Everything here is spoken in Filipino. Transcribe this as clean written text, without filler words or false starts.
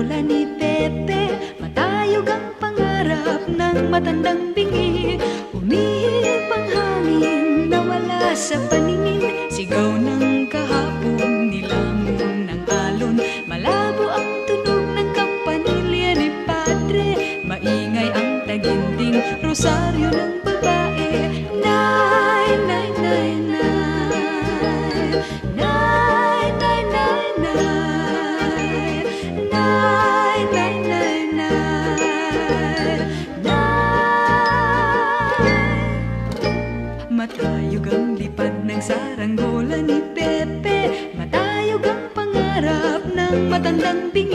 saranggola ni Pepe. Matayog ang pangarap ng matandang bingi. Umihip ang hangin, nawala sa paningin. Sigaw ng kahapon, nilamon ng alon. Malabo ang tunog ng kampanilya ni Padre. Maingay ang taginding rosaryo ng babae. Nay, nay, nay, nay. Nay, nay, nay, nay. Nay, nay, nay, nay. Nay. Matayog ang lipad ng saranggola ni Pepe. Matayog ang pangarap ng matandang bingi.